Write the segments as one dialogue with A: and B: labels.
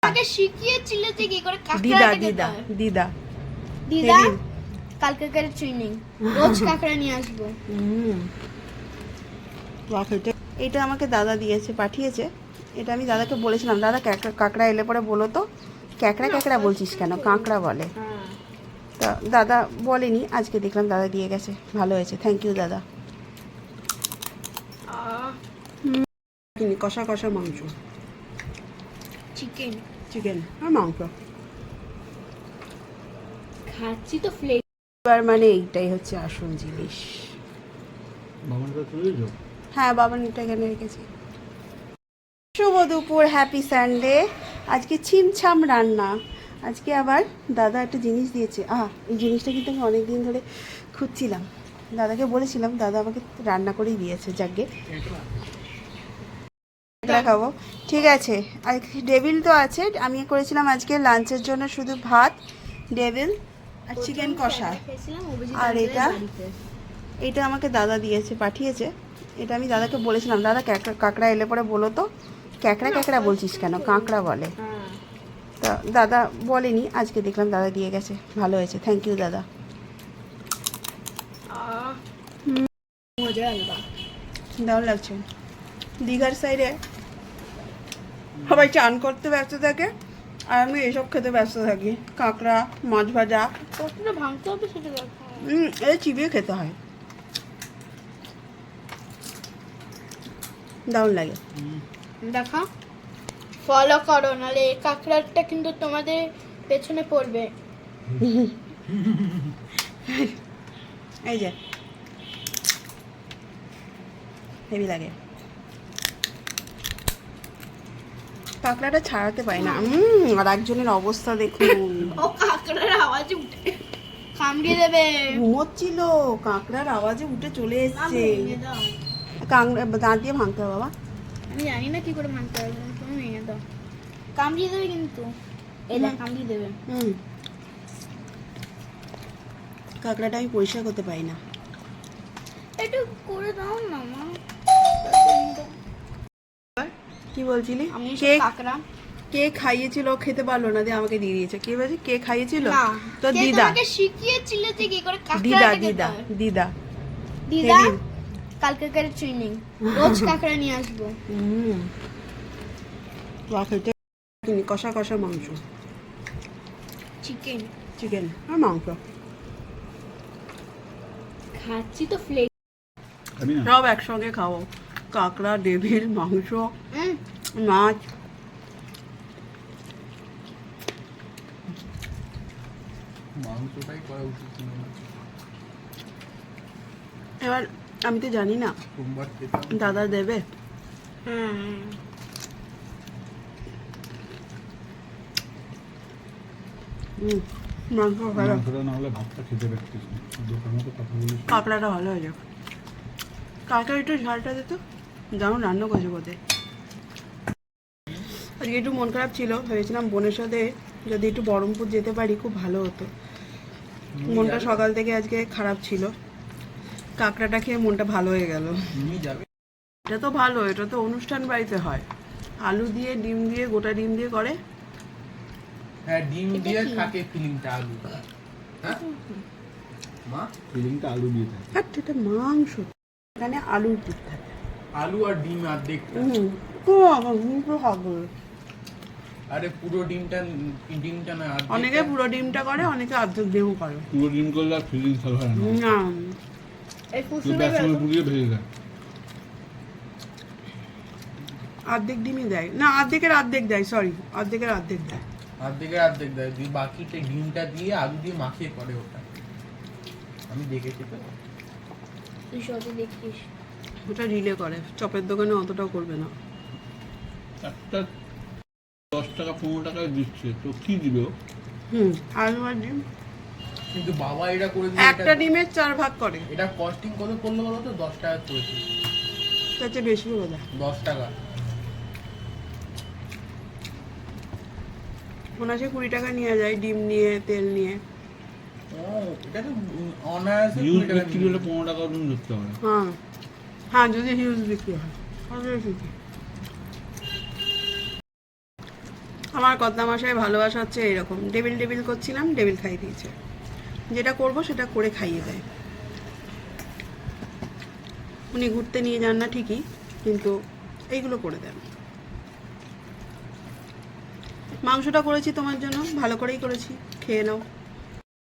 A: আগে শিখিয়েছিল যে কি করে
B: দিদা
A: কাঁকড়া
B: দিদা দিদা
A: দিদা কালকে করে ট্রেনিং রোজ কাঁকড়া নিয়ে আসবো।
B: এটা আমাকে দাদা দিয়েছে, পাঠিয়েছে। এটা আমি দাদাকে বলেছিলাম, দাদা কাঁকড়া এলে পরে বলো তো। ক্যাকড়া ক্যাকড়া বলছিস কেন, কাঁকড়া বলে। তা দাদা বলেনি, আজকে দেখলাম দাদা দিয়ে গেছে, ভালো হয়েছে, থ্যাংক ইউ দাদা। কষা কষা মাংস,
A: চিকেন
B: চিকেন আর মাংস
A: খাচ্ছি তো ফ্লেভার।
B: এবার মানে এইটাই হচ্ছে আসল জিনিস। হ্যাঁ, বাবানিটা এখানে রেখেছি। শুভ দুপুর, হ্যাপি সানডে। আজকে ছিমছাম রান্না। আজকে আবার দাদা একটা জিনিস দিয়েছে। এই জিনিসটা কিন্তু আমি অনেক দিন ধরে খুঁজছিলাম, দাদাকে বলেছিলাম, দাদা আমাকে রান্না করেই দিয়েছে। যাকে খাবো, ঠিক আছে। আর ডেভিল তো আছে, আমি করেছিলাম আজকে লাঞ্চের জন্য শুধু ভাত, ডেভিল আর চিকেন কষা। আর এটা আমাকে দাদা দিয়েছে, পাঠিয়েছে। এটা আমি দাদাকে বলেছিলাম, দাদা কাঁকড়া এলে পরে বলো তো। ক্যাকড়া ক্যাকড়া বলছিস কেন, কাঁকড়া বলে। তা দাদা বলেনি, আজকে দেখলাম দাদা দিয়ে গেছে, ভালো হয়েছে, থ্যাংক ইউ দাদা। দারুণ লাগছে। দীঘার সাইডে সবাই চান করতে ব্যস্ত থাকে, আর আমি এসব খেতে ব্যস্ত থাকি। কাঁকড়া, মাছ ভাজা,
A: কতটা ভাঙতে হবে সেটা দেখো।
B: এটা চিবিয়ে খেতে হয়, দারুণ লাগে।
A: দেখা ফলো করো, নাহলে এই কাঁকড়াটা কিন্তু তোমাদের পেছনে পড়বে।
B: এই যে হেভি লাগে, কাঁকড়াটা ছাড়াতে পারি না। আর একজনের অবস্থা দেখুন,
A: ও কাঁকড়ার আওয়াজে উঠে কামড়িয়ে দেবে।
B: ঘুমোচ্ছিল, কাঁকড়ার আওয়াজে উঠে চলে এসছে। কাঁকড়া দাঁত দিয়ে ভাঙতে হবে বাবা।
A: আমি জানি না কি করে ভাঙতে হবে, তুমি ভেঙে দাও। কামড়িয়ে দেবে কিন্তু, এই দেখ কামড়িয়ে দেবে।
B: কাঁকড়াটা আমি পরিষ্কার করতে পারি না।
A: একটু করে দাও না মা।
B: কি বলছিলি?
A: আমি
B: কে
A: কাঁকড়া
B: কে খাইয়েছিল, খেতে পারলো না, দিয়ে আমাকে দিয়ে দিয়েছে। কে বলছি কে খাইয়েছিল?
A: না,
B: তো
A: কে
B: দিদা
A: তোমাকে শিখিয়েছিল যে কি করে কাঁকড়া
B: দিদা
A: খেতে
B: দিদা
A: হয়?
B: দিদা
A: দিদা কালকে করে ট্রেনিং রোজ কাঁকড়া নিয়ে আসবো।
B: কষা কষা মাংস,
A: চিকেন
B: চিকেন আর মাংস
A: খাচ্ছি তো ফ্লেভার।
B: সব একসঙ্গে খাবো, কাঁকড়া, ডেভিল, মাংস, মাছ। এবার আমি তো জানি না দাদা দেবে। মাংস ভালো, কাঁকড়াটা ভালো হয়ে যাবে। কাঁকড়া একটু ঝালটা দিত, যেমন রান্না করেছে বোধে। আজকে একটু মন খারাপ ছিল, ভেবেছিলাম বোনের সাথে যদি একটু বহরমপুর যেতে পারি খুব ভালো হতো। মনটা সকাল থেকে আজকে খারাপ ছিল, কাঁকড়াটা খেয়ে মনটা ভালো হয়ে গেল। এটা তো ভালো, এটা তো অনুষ্ঠান বাড়িতে হয়, আলু দিয়ে ডিম দিয়ে, গোটা ডিম দিয়ে করে।
C: হ্যাঁ, ডিম দিয়ে থাকে ফিলিংটা, আলু। হ্যাঁ মা, ফিলিংটা আলু দিয়ে থাকে।
B: আর এটা মাংস, এখানে আলুর দিক থাকে,
C: আলু আর ডিম অর্ধেক। আরে পুরো ডিমটা না,
B: অনেকে পুরো ডিমটা করে, অনেকে অর্ধেক ডিম করে।
D: পুরো ডিম করলে আর ফিলিং ভালো হয় না।
B: না,
A: এই ফুসুর
D: বেসনে পুড়িয়ে ভেজে দেয়।
B: অর্ধেক ডিমই দেয় না, অর্ধেকের অর্ধেক দেয়, সরি, অর্ধেকের অর্ধেক দেয়।
C: অর্ধেক দেয়, বাকিটা ডিমটা দিয়ে আলু দিয়ে মাখিয়ে করে ওটা। আমি দেখেছি তো।
A: তুই সত্যি দেখিস।
B: ওটা রিলে করে, চপের দোকানে অতটাও করবে না।
D: একটা 10 টাকা 15 টাকায় দিচ্ছে, তো কি দিবে ও?
B: আলু আর ডিম,
C: কিন্তু বাবা এটা করে দিল,
B: একটা ডিমের 4 ভাগ করে।
C: এটা কস্টিং কত পড়লো বলো তো? 10 টাকা করেছে।
B: তার চেয়ে বেশি বোধ হয়,
C: 10 টাকা।
B: মনে আছে 20 টাকা নিয়ে যায়, ডিম নিয়ে, তেল নিয়ে।
C: ও, এটা তো অনায়াসে
D: হিউজ
C: 20 টাকা
D: বিক্রি হলে 15 টাকা ওরকম ধরতে হবে।
B: হ্যাঁ হ্যাঁ, যদি হিউজ বিক্রি হয়। আমার কর্তামশাই ভালোবাসা হচ্ছে এরকম, ডেবিল ডেবিল করছিলাম, ডেবিল খাইয়ে দিয়েছে। যেটা করব সেটা করে খাইয়ে দেয়। উনি ঘুরতে নিয়ে যান না ঠিকই, কিন্তু এইগুলো করে দেন। মাংসটা করেছি তোমার জন্য, ভালো করেই করেছি, খেয়ে নাও।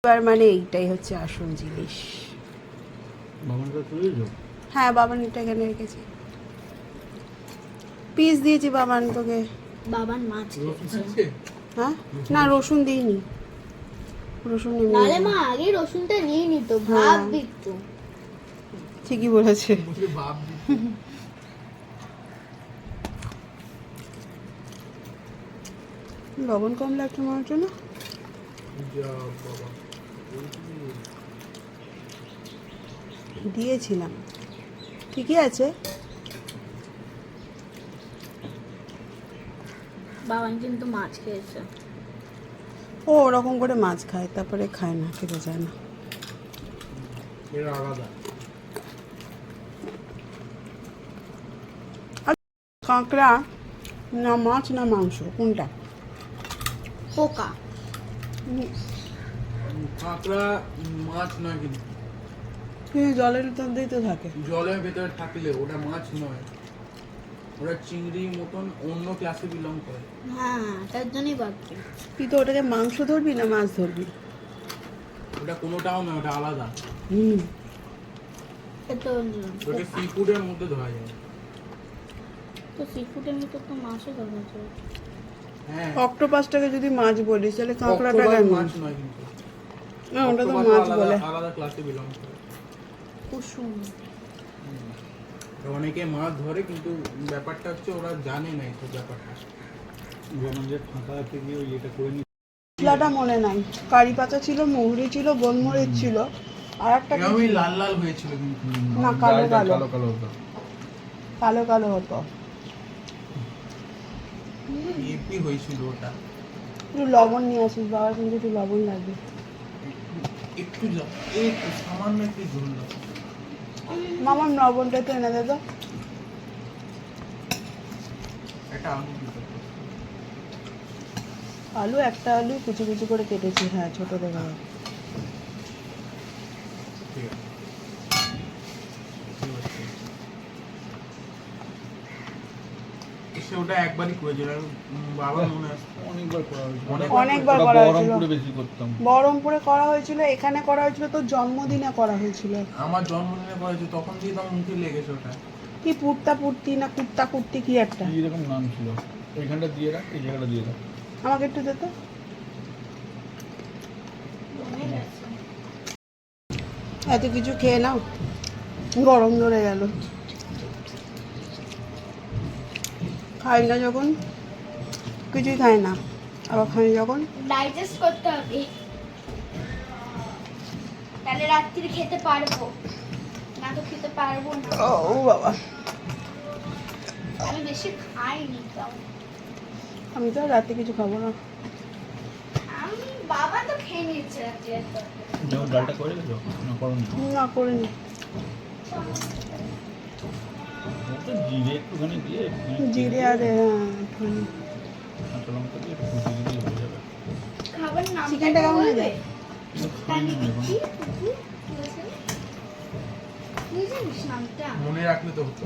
B: এবার মানে এইটাই হচ্ছে আসল জিনিস।
D: বাবানটা তুলে যাও।
B: হ্যাঁ, বাবানিটা এখানে রেখেছি, পিস দিয়েছি বাবান তোকে।
A: বাবার মাছ খেয়েছে।
B: হ্যাঁ, না রসুন দিইনি, রসুন এমনি
A: নালে
B: দিই।
A: মা আগে রসুনটা নিয়ে নিত,
B: হ্যাঁ।
A: ভাব দিত।
B: ঠিকই বলেছে।
C: বলে বাপ
B: লবণ কম লাগছে মনে হচ্ছে না?
C: যা বাবা
B: দিয়েছিলাম, ঠিকই আছে।
A: বাবান কিন্তু মাছ খেয়েছে।
B: ও ওরকম করে মাছ খায়, তারপরে খায় না, খেতে চায় না।
C: এরা আলাদা।
B: কাঁকড়া না মাছ না মাংস, কোনটা?
A: পোকা।
C: কাঁকড়া মাছ নয়, কিন্তু
B: জলের মধ্যেই তো থাকে।
C: জলের ভেতরে থাকলে ওটা মাছ নয়, ওটা চিংড়ির মতন অন্য ক্লাসে বিলং করে।
A: হ্যাঁ, তার জন্যই ভাবছি।
B: তুই তো ওটাকে মাংস ধরবি না মাছ ধরবি?
C: ওটা কোনোটাও নয়, ওটা আলাদা।
B: হুম,
A: এটা
C: ওটাকে সি ফুডের মধ্যে ধরা যায়।
A: তো সি ফুডের মতো তো মাছও ধরা যায়।
C: হ্যাঁ,
B: অক্টোপাসটাকে যদি মাছ বলিস তাহলে কাঁকড়াটা
C: অক্টোপাস
B: কেন?
C: মাছ নয়, কিন্তু
B: না, ওটা তো
C: অক্টোপাস
B: মাছ
C: আলাদা-
B: বলে।
C: আলাদা ক্লাসে বিলং করে।
A: কুসুম।
C: অনেকে মাছ ধরে, কিন্তু ব্যাপারটা হচ্ছে ওরা জানে না এই ব্যাপারটা।
D: যেমন যে ফাঁকা আছে গিয়ে ওই এটা করে নি।
B: মশলাটা মনে নাই, কারি পাতা ছিল, মৌরি ছিল, গোলমরিচ ছিল, আর একটা কি
C: এরকমই
B: ছিল?
C: লাল লাল হয়েছিল, কিন্তু
B: না, কালো
D: ডালটা
B: কালো
D: কালো কালো হতো।
B: কালো কালো হতো।
C: এপি হয়েছিল ওটা।
B: একটু লবণ নিয়ে আসিস, বাবা কিন্তু একটু লবণ লাগবে।
C: একটু একটু সামান্য একটু ঝোল দাও।
B: মামার লবণটা তো এনে দে তো।
C: একটা আলু দিতে হবে।
B: আলু, একটা আলু কুচি কুচি করে কেটেছি, হ্যাঁ ছোট দেখা।
C: ঠিক আছে। এসে ওটা একবারই করেছিল, আর বাবা মনে আছে
D: অনেকবার করা হয়েছে।
B: অনেকবার
D: ওটা
B: করা হয়েছিল।
D: বহরমপুরে বেশি করতাম।
B: বহরমপুরে করা হয়েছিল, এখানে করা হয়েছিল, তো জন্মদিনে করা হয়েছিল।
C: আমার জন্মদিনে করেছে, তখন দিয়ে তো মুখে লেগেছে ওটা।
B: কি পুর্তা পুর্তি না কুর্তা কুর্তি কি একটা,
D: কি এরকম নাম ছিল? এইখানটা দিয়ে রাখ, এই জায়গাটা দিয়ে রাখ।
B: আমাকে একটু দে তো। এত কিছু খেয়ে নাও, গরম ধরে গেল। খাই না যখন, কিছুই খাই না, আবার খাই যখন।
A: ডাইজেস্ট করতে হবে, তাহলে রাত্রি খেতে পারবো, না তো খেতে পারবো না।
B: ও বাবা,
A: আমি বেশি খাইনি তাও।
B: আমি তো আর রাতে কিছু খাবো না।
A: আমি বাবা তো খেয়ে নিয়েছে রাত্রি একটা।
D: যেমন ডালটা করে গেছো না করনি?
B: না করিনি,
D: ওটা জিরে একটুখানি দিয়ে
B: জিরে আর হ্যাঁ একটুখানি।
D: কাঁচা লঙ্কা দিয়ে একটু কুচি দিলেই হয়ে যাবে।
A: খাবার নাম
B: চিকেনটা কেমন হয়েছে?
D: কিন্তু খাইনি এখন।
A: কি জানিস নামটা?
C: মনে রাখলে তো হতো।